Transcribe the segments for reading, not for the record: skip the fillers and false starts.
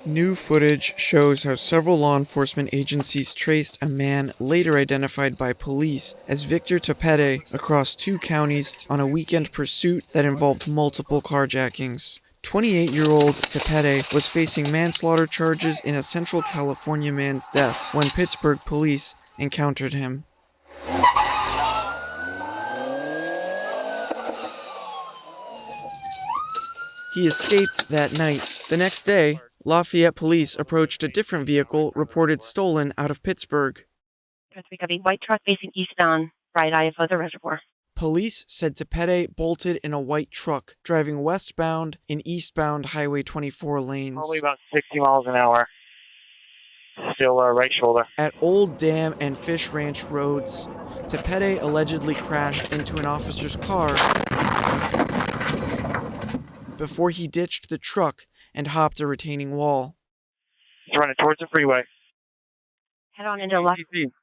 New footage shows how several law enforcement agencies traced a man later identified by police as Victor Tepede across 2 counties on a weekend pursuit that involved multiple carjackings. 28-year-old Tepede was facing manslaughter charges in a Central California man's death when Pittsburgh police encountered him. He escaped that night. The next day, Lafayette police approached a different vehicle reported stolen out of Pittsburgh. A white truck facing eastbound, right eye of the reservoir. Police said Tepede bolted in a white truck, driving westbound in eastbound Highway 24 lanes. Probably about 60 miles an hour. Still right shoulder. At Old Dam and Fish Ranch roads, Tepede allegedly crashed into an officer's car before he ditched the truck and hopped a retaining wall. He's running towards the freeway. Head on into Lafayette.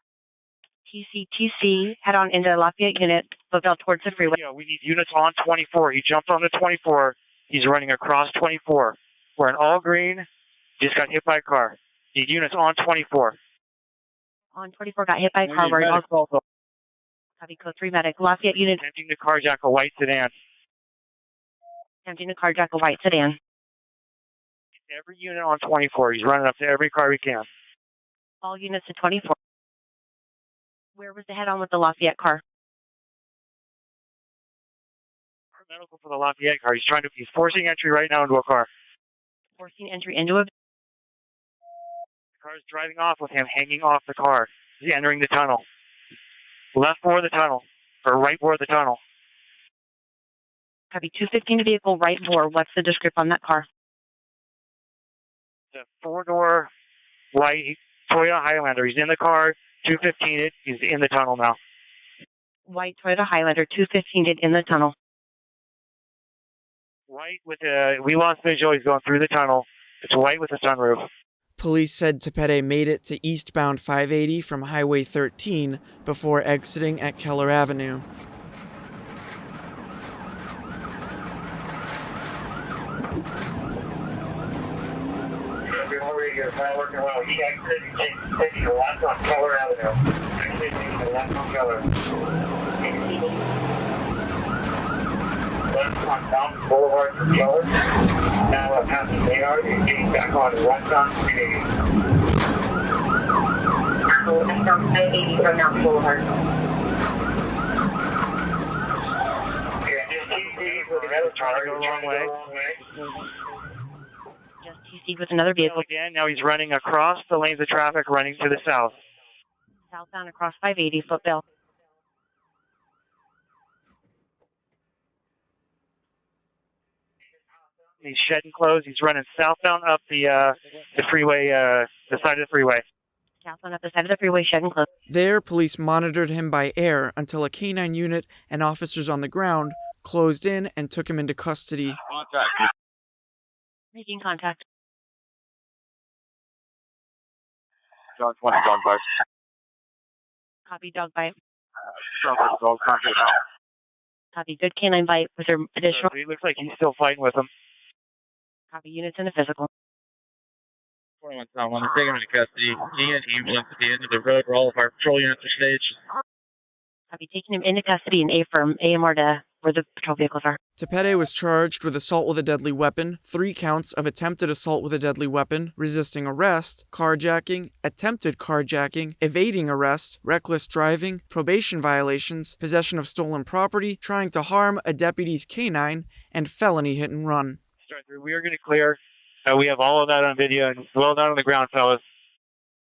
TC, head on into Lafayette unit, look out towards the freeway. Yeah, we need units on 24. He jumped on the 24. He's running across 24. We're in all green. Just got hit by a car. Need units on 24. On 24, got hit by a car. We're also. Copy code 3 medic. Lafayette unit. Attempting to carjack a white sedan. Attempting to carjack a white sedan. Every unit on 24. He's running up to every car we can. All units to 24. Where was the head-on with the Lafayette car? Medical for the Lafayette car. He's forcing entry right now into a car. Forcing entry into a... The car is driving off with him hanging off the car. He's entering the tunnel. Left bore of the tunnel. Or right bore of the tunnel. Copy 215 vehicle, right bore. What's the description on that car? It's a 4-door white Toyota Highlander. He's in the car. 215 it. He's in the tunnel now. White Toyota Highlander, 215 it in the tunnel. White with we lost visual. He's going through the tunnel. It's white with a sunroof. Police said Tepede made it to eastbound 580 from Highway 13 before exiting at Keller Avenue. It's not working well. He exited and taking a left on Keller Avenue. Actually taking a left on Keller. Left on Mountain Boulevard for Keller. Now passing Maynard and getting back on west on 380. West on 380 from Mountain Boulevard. Okay, just TC with another car going the wrong way. Just TC'd with another vehicle. Again, now he's running across the lanes of traffic, running to the south. Southbound across 580, Footbill. He's shedding clothes. He's running southbound up the freeway, the side of the freeway. Southbound up the side of the freeway, shedding clothes. There, police monitored him by air until a K-9 unit and officers on the ground closed in and took him into custody. Contact. Making contact. John 20, dog bite. Copy, dog bite. Dog contact. Copy, good canine bite. Was there additional? He looks like he's still fighting with him. Copy, units in the physical. 41 Tom 1, taking him into custody. He and ambulance at the end of the road where all of our patrol units are staged. Copy, taking him into custody in A-firm, AMR to where the patrol vehicles are. Tepede was charged with assault with a deadly weapon, 3 counts of attempted assault with a deadly weapon, resisting arrest, carjacking, attempted carjacking, evading arrest, reckless driving, probation violations, possession of stolen property, trying to harm a deputy's K-9, and felony hit and run. We are going to clear. We have all of that on video, and well done on the ground, fellas.